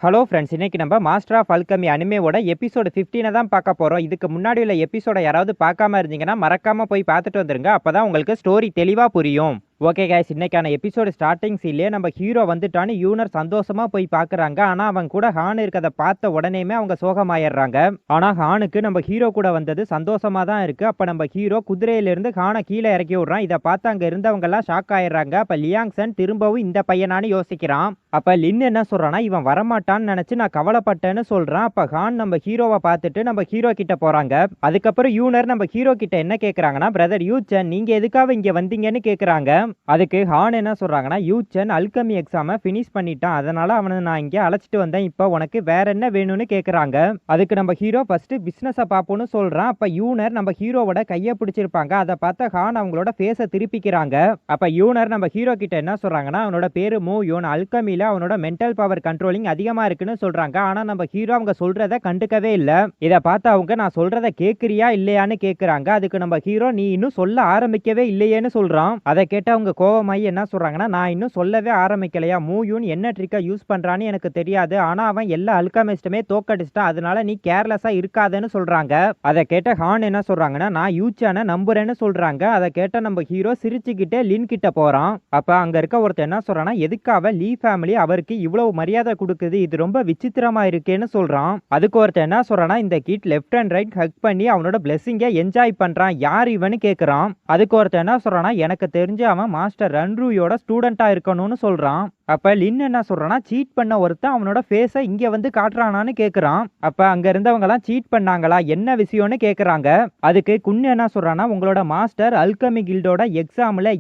Hello friends, இன்னைக்கு நம்ம master of alchemy அனிமேவோட episode 15 தான் பார்க்க போகிறோம். இதுக்கு முன்னாடி உள்ள எபிசோட யாராவது பார்க்காம இருந்தீங்கன்னா மறக்காமல் போய் பார்த்துட்டு வந்துருங்க. அப்போ தான் உங்களுக்கு ஸ்டோரி தெளிவாக புரியும். ஓகே கைஸ், இன்னைக்கான எபிசோடு ஸ்டார்டிங் சீன்லேயே நம்ம ஹீரோ வந்துட்டான்னு யூனர் சந்தோஷமா போய் பார்க்குறாங்க. ஆனால் அவங்க கூட ஹான் இருக்கிறத பார்த்த உடனேயுமே அவங்க சோகமாயிடுறாங்க. ஆனால் ஹானுக்கு நம்ம ஹீரோ கூட வந்தது சந்தோஷமா தான் இருக்கு. அப்போ நம்ம ஹீரோ குதிரையிலிருந்து ஹானை கீழே இறக்கி விடுறான். இதை பார்த்து அங்கே இருந்தவங்கெல்லாம் ஷாக் ஆயிடுறாங்க. அப்போ லியாங்சன் திரும்பவும் இந்த பையனான்னு யோசிக்கிறான். அப்போ லின் என்ன சொல்றான்னா, இவன் வரமாட்டான்னு நினச்சி நான் கவலைப்பட்டேன்னு சொல்றான். அப்போ ஹான் நம்ம ஹீரோவை பார்த்துட்டு நம்ம ஹீரோ கிட்ட போறாங்க. அதுக்கப்புறம் யூனர் நம்ம ஹீரோ கிட்ட என்ன கேட்குறாங்கன்னா, பிரதர் யூச்சன் நீங்க எதுக்காக இங்கே வந்தீங்கன்னு கேட்குறாங்க. அதுக்கு ஹான் என்ன சொல்றாங்கன்னா, யூச்சன் அல்கெமி எக்ஸாமை ஃபினிஷ் பண்ணிட்டான், அதனால அவனை நான் இங்கே அழைச்சிட்டு வந்தேன், இப்போ உனக்கு வேற என்ன வேணும்னு கேட்குறாங்க. அதுக்கு நம்ம ஹீரோ ஃபர்ஸ்ட் பிஸ்னஸை பார்ப்போம்னு சொல்றான். அப்போ யூனர் நம்ம ஹீரோவோட கையை பிடிச்சிருப்பாங்க. அதை பார்த்த ஹான் அவங்களோட ஃபேஸை திருப்பிக்கிறாங்க. அப்போ யூனர் நம்ம ஹீரோ கிட்ட என்ன சொல்றாங்கன்னா, அவனோட பேரு மூயூன், அல்கெமியில் அவனோட மென்டல் பவர் கண்ட்ரோலிங் அதிகமாக இருக்குன்னு சொல்றாங்க. ஆனால் நம்ம ஹீரோ அவங்க சொல்றத கண்டுக்கவே இல்லை. இதை பார்த்து அவங்க நான் சொல்றத கேட்குறியா இல்லையான்னு கேட்குறாங்க. அதுக்கு நம்ம ஹீரோ நீ இன்னும் சொல்ல ஆரம்பிக்கவே இல்லையேன்னு சொல்றான். அதை கேட்டு அவங்க கோவமாயி என்ன சொல்றாங்கன்னா, நான் இன்னும் சொல்லவே ஆரம்பிக்கலையா, மூயூன் என்ன ட்ரிக்கை யூஸ் பண்றான்னு எனக்கு தெரியாது, ஆனா அவன் எல்லா அல்கெமிஸ்டுமே தோக்கடிச்சிட்டான், அதனால நீ கேர்லெஸ்ஸா இருக்காதன்னு சொல்றாங்க. அதை கேட்ட ஹான் என்ன சொல்றாங்கன்னா, நான் யூச்சான நம்புறேன்னு சொல்றாங்க. அதை கேட்ட நம்ம ஹீரோ சிரிச்சுக்கிட்டே லின் கிட்ட போறான். அப்ப அங்க இருக்க ஒருத்தர் என்ன சொல்றான்னா, எதுக்காக லீ ஃபேமிலி அவருக்கு இவ்வளவு மரியாதை கொடுக்குது, இது ரொம்ப விசித்திரமா இருக்கேன்னு சொல்றான். அதுக்கு ஒருத்தர் என்ன சொல்றான்னா, இந்த kid left and right hug பண்ணி அவனோட பிளெஸிங்கை என்ஜாய் பண்றான், யார் இவன்னு கேட்கறான். அதுக்கு ஒருத்தர் என்ன சொல்றான்னா, எனக்கு தெரிஞ்சு அவன் மாஸ்டர் ரன்ரூயோட ஸ்டூடெண்டா இருக்கணும்னு சொல்றான். அப்ப லின் என்ன சொல்றான்னா, சீட் பண்ண ஒருத்தன் அவனோட ஃபேஸை இங்க வந்து காட்டுறானான்னு கேட்கறான். அப்ப அங்க இருந்தவங்க எல்லாம் சீட் பண்ணாங்களா, என்ன விஷயம்னு கேட்கறாங்க. அதுக்கு குன் என்ன சொல்றான்னா, உங்களோட மாஸ்டர் அல்கெமி கில்டோட எக்ஸாம்ல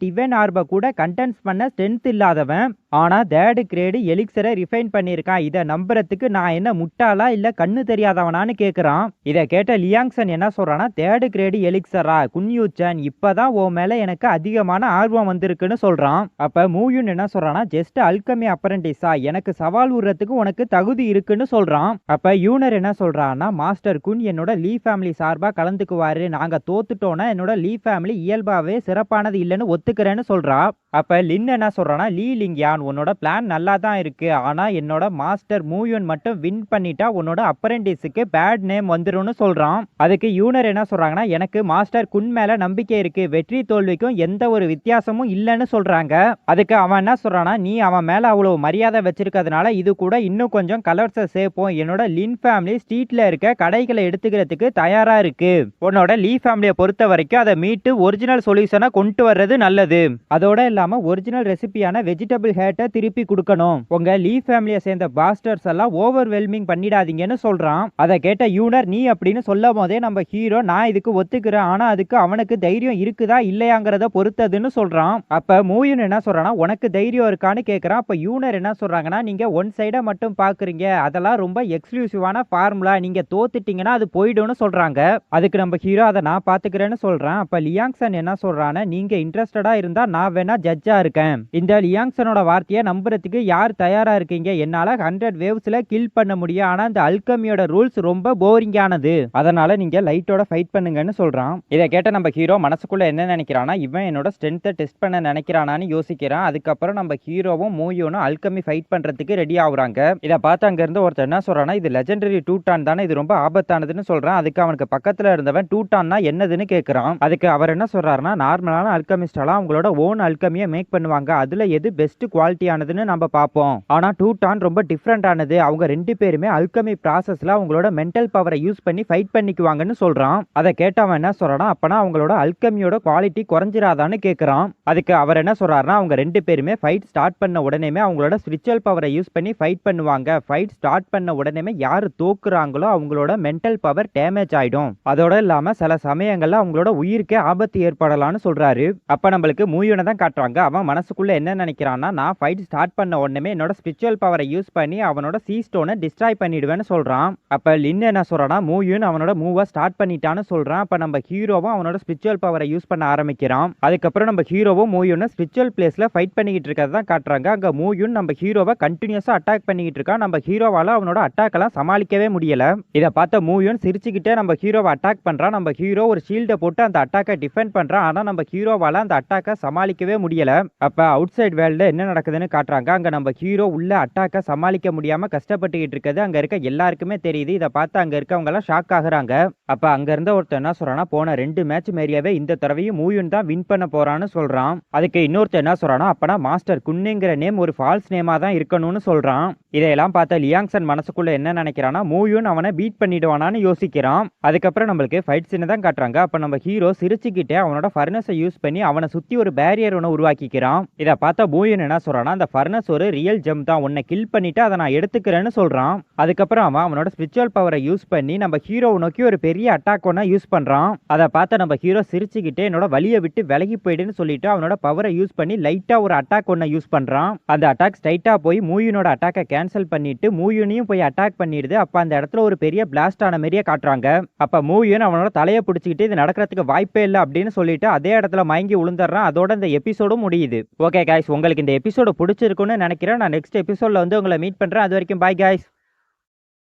இவன் ஆர்ப கூட கண்டென்ஸ் பண்ண ஸ்ட்ரென்த் இல்லாதவன், ஆனா தேர்ட் கிரேடு எலிக்சரை ரிஃபைன் பண்ணியிருக்கான், இதை நம்புறதுக்கு நான் என்ன முட்டாளா இல்ல கண்ணு தெரியாதவனான்னு கேட்கறான். இதை கேட்ட லியாங்சன் என்ன சொல்றான்னா, தேர்ட் கிரேடு எலிக்சரா குன்யூச்சன், இப்பதான் உன் மேல எனக்கு அதிகமான ஆர்வம் வந்திருக்குன்னு சொல்றான். அப்ப மூயூன் என்ன சொல்றான்னா, ஜஸ்ட் அல்கெமி அப்ரெண்டிஸா, எனக்கு சவால் விடுறதுக்கு உனக்கு தகுதி இருக்குன்னு சொல்றான். அப்ப யூனர் என்ன சொல்றான்னா, மாஸ்டர் குன் என்னோட லீ ஃபேமிலி சார்பா கலந்துக்குவாரு, நாங்க தோத்துட்டோன்னா என்னோட லீ ஃபேமிலி இயல்பாவே சிறப்பானது இல்லைன்னு ஒத்துக்கிறேன்னு சொல்றா. அப்ப லின் என்ன சொல்றான்னா, லீ லிங்யான் உன்னோட பிளான் நல்லா தான் இருக்கு, ஆனா என்னோட மாஸ்டர் மூயூன் மட்டும் வின் பண்ணிட்டா உன்னோட அப்ரெண்டிஸுக்கு பேட் நேம் வந்துரும்னு சொல்றான். அதுக்கு யூனர் என்ன சொல்றாங்கன்னா, எனக்கு மாஸ்டர் குன் மேல நம்பிக்கை இருக்கு, வெற்றி தோல்விக்கும் எந்த ஒரு வித்தியாசமும் இல்லைன்னு சொல்றாங்க. அதுக்கு அவன் என்ன சொல்றான்னா, நீ அவன் மேல அவ்வளவு மரியாதை வச்சிருக்கிறதுனால இது கூட இன்னும் கொஞ்சம் கலர்ஸை சேர்ப்போம், என்னோட லின் ஃபேமிலி ஸ்ட்ரீட்ல இருக்க கடைகளை எடுத்துக்கிறதுக்கு தயாரா இருக்கு, உன்னோட லீ ஃபேமிலியை பொறுத்த வரைக்கும் அதை மீட்டு ஒரிஜினல் சொல்யூஷனை கொண்டு வர்றது நல்லது, அதோட இல்லாம ஒரிஜினல் ரெசிபியான வெஜிடபிள் ஹேட்டை திருப்பி கொடுக்கணும், உங்க லீ ஃபேமிலியை சேர்ந்த பாஸ்டர்ஸ் எல்லாம் ஓவர்வெல்மிங் பண்ணிடாதீங்கன்னு சொல்றான். அதை கேட்ட யூனர் நீ அப்படின்னு சொல்லும் போதே நம்ம ஹீரோ நான் இதுக்கு ஒத்துக்கிறேன், ஆனா அதுக்கு அவனுக்கு தைரியம் இருக்குதா இல்லையாங்கிறத பொறுத்ததுன்னு சொல்றான். அப்ப மூயூன் என்ன சொல்றான்னா, உனக்கு தைரியம் இருக்கான்னு கேட்கறான். அப்ப யூனர் என்ன சொல்றாங்கன்னா, நீங்க ஒன் சைடா மட்டும் பாக்குறீங்க, அதெல்லாம் ரொம்ப எக்ஸ்க்ளூசிவான ஃபார்முலா, நீங்க தோத்துட்டீங்கன்னா அது போயிடும்னு சொல்றாங்க. அதுக்கு நம்ம ஹீரோ அதை நான் பாத்துக்கிறேன்னு சொல்றான். அப்ப லியாங்சன் என்ன சொல்றான்னா, நீங்க இன்ட்ரெஸ்டடா இருந்தா நான் வேணா ஜட்ஜா இருக்கேன், இந்த லியாங்சனோட வார்த்தையை நம்புறதுக்கு யார் தயாரா இருக்கீங்க, என்னால 100 வேவ்ஸ்ல கில் பண்ண முடியும், ஆனா இந்த அல்கெமியோட ரூல்ஸ் ரொம்ப போரிங்கானது, அதனால நீங்க லைட்டோட ஃபைட் பண்ணுங்கன்னு சொல்றான். இதை கேட்ட நம்ம ஹீரோ மனசுக்குள்ள என்ன நினைக்கிறானா, இவன் என்னோட ஸ்ட்ரென்த்தை டெஸ்ட் பண்ண நினைக்கிறானான்னு யோசிக்கிறான். அதுக்கப்புறம் நம்ம ஹீரோவும் மூயூனும் அல்கெமி ஃபைட் பண்றதுக்கு ரெடி ஆகுறாங்க. இதை பார்த்து அங்க இருந்து ஒருத்தர் என்ன சொல்றானா, இது லெஜெண்டரி டூட்டான் தானே, இது ரொம்ப ஆபத்தானதுன்னு சொல்றான். அதுக்கு அவனுக்கு பக்கத்துல இருந்தவன் டூட்டான்னா என்னதுன்னு கேட்கறான். அதுக்கு அவர் என்ன சொல்றாருன்னா, நார்மலான அல்கெமிஸ்டெல்லாம் அவங்களோட ஓன் அல்கெமியை மேக் பண்ணுவாங்க, அதுல எது பெஸ்ட் குவாலிட்டியானதுன்னு நம்ம பார்ப்போம், ஆனா டூட்டான் ரொம்ப டிஃப்ரெண்ட் ஆனது, அவங்க ரெண்டு பேருமே அல்கெமி ப்ராசஸ்ல அவங்களோட மென்டல் பவரை யூஸ் பண்ணி ஃபைட் பண்ணிக்குவாங்கன்னு சொல்றான். அதை கேட்டவன் என்ன சொல்றானா, அப்பனா அவங்களோட அல்கெமியோட குவாலிட்டி குறைஞ்சிராதான்னு கேட்கறான். அதுக்கு அவர் என்ன சொல்றாருன்னா, அவங்க ரெண்டு பேருமே ஃபைட் ஸ்டார்ட் பண்ண உடனே அவங்களோட ஸ்பிரிச்சுவல் பவரை யூஸ் பண்ணி ஃபைட் பண்ணுவாங்க, ஃபைட் ஸ்டார்ட் பண்ண உடனே யாரு தோக்குறாங்களோ அவங்களோட மென்டல் பவர் டேமேஜ் ஆயிடும், அதோட இல்லாம சில சமயங்கள்ல அவங்களோட உயிருக்கே ஆபத்து ஏற்படலாம்னு சொல்றாரு. அப்ப நம்மளுக்கு மூயூனை தான் காட்டுறாங்க. அவன் மனசுக்குள்ள என்ன நினைக்கிறான்னா, நான் ஃபைட் ஸ்டார்ட் பண்ண உடனே என்னோட ஸ்பிரிச்சுவல் பவரை யூஸ் பண்ணி அவனோட சீ ஸ்டோனை டிஸ்ட்ராய் பண்ணிடுவேன்னு சொல்றான். அப்ப லின் என்ன சொல்றானா, மூயூன் அவனோட மூவா ஸ்டார்ட் பண்ணிட்டான்னு சொல்றான். அப்ப நம்ம ஹீரோவும் அவனோட ஸ்பிரிச்சுவல் பவரை யூஸ் பண்ண ஆரம்பிக்கிறான். அதுக்கப்புறம் நம்ம ஹீரோவும் மூயூனை ஸ்பிரிச்சுவல் பிளேஸ்ல ஃபைட் பண்ணிக்கிட்டு இருக்கிறத காட்டுறாங்க. அங்க மூயூன் நம்ம ஹீரோவை கண்டினியூஸா அட்டாக் பண்ணிக்கிட்டு இருக்கான். நம்ம ஹீரோவால அவனோட அட்டாக் எல்லாம் சமாளிக்கவே முடியல. இதை பார்த்த மூயூன் சிரிச்சுக்கிட்டே நம்ம ஹீரோவை அட்டாக் பண்றான். நம்ம ஹீரோ ஒரு ஷீல்டை போட்டு அந்த அட்டாக்கை டிஃபெண்ட் பண்றான். ஆனா நம்ம ஹீரோவால அந்த அட்டாக்கை சமாளிக்கவே முடியல. முடியல. அப்ப அவுட் சைட் வேர்ல்ட்ல என்ன நடக்குதுன்னு காட்டுறாங்க. அங்க நம்ம ஹீரோ உள்ள அட்டாக்க சமாளிக்க முடியாம கஷ்டப்பட்டுக்கிட்டு இருக்கிறது அங்க இருக்க எல்லாருக்குமே தெரியுது. இத பார்த்து அங்க இருக்கவங்க எல்லாம் ஷாக் ஆகுறாங்க. அப்ப அங்க இருந்த ஒருத்தன் என்ன சொல்றான்னா, போன 2 மேட்ச் மேரியாவே இந்த தடவையும் மூயூன் தான் வின் பண்ண போறான்னு சொல்றான். அதுக்கு இன்னொருத்தன் என்ன சொல்றான்னா, அப்பனா மாஸ்டர் குன்னுங்கிற நேம் ஒரு ஃபால்ஸ் நேமா தான் இருக்கணும்னு சொல்றான். இதையெல்லாம் பார்த்த லியாங்சன் மனசுக்குள்ள என்ன நினைக்கிறான்னா, மூயூன் அவனை பீட் பண்ணிடுவானான்னு யோசிக்கிறான். அதுக்கப்புறம் நம்மளுக்கு ஃபைட் சீனை தான் காட்டுறாங்க. அப்ப நம்ம ஹீரோ சிரிச்சுக்கிட்டே அவனோட ஃபர்னஸை யூஸ் பண்ணி அவனை சுத்தி ஒரு பேரியர் ஒன்று உருவாக்கிக்கிறான். இதை பார்த்தா மூயூன் என்ன சொல்றான்னா, அந்த ஃபர்னஸ் ஒரு ரியல் ஜெம் தான், உன்னை கில் பண்ணிட்டு அதை நான் எடுத்துக்கிறேன்னு சொல்றான். அதுக்கப்புறம் அவனோட ஸ்பிரிச்சுவல் பவரை யூஸ் பண்ணி நம்ம ஹீரோ நோக்கி ஒரு பெரிய அட்டாக் ஒன்று யூஸ் பண்றான். அதை பார்த்த நம்ம ஹீரோ சிரிச்சுக்கிட்டே என்னோட வலியை விட்டு விலகி போயிடுன்னு சொல்லிட்டு அவனோட பவரை யூஸ் பண்ணி லைட்டா ஒரு அட்டாக் ஒன்று யூஸ் பண்றான். அந்த அட்டாக் ஸ்ட்ரைட்டா போய் மூயூனோட அட்டாக்கை கேன்சல் பண்ணிட்டு மூயூனையும் போய் அட்டாக் பண்ணிடுது. அப்ப அந்த இடத்துல ஒரு பெரிய பிளாஸ்ட் ஆன மாதிரியே காட்டுறாங்க. அப்ப மூயூன் அவனோட தலையை பிடிச்சிக்கிட்டு இது நடக்கிறதுக்கு வாய்ப்பே இல்லை அப்படின்னு சொல்லிட்டு அதே இடத்துல மயங்கி விழுந்துடுறான். அதோட இந்த எபிசோடும் முடியுது. ஓகே கைஸ், உங்களுக்கு இந்த எபிசோடு பிடிச்சிருக்குன்னு நினைக்கிறேன். நான் நெக்ஸ்ட் எபிசோட்ல வந்து உங்களை மீட் பண்றேன். அது வரைக்கும் பாய் கைஸ்.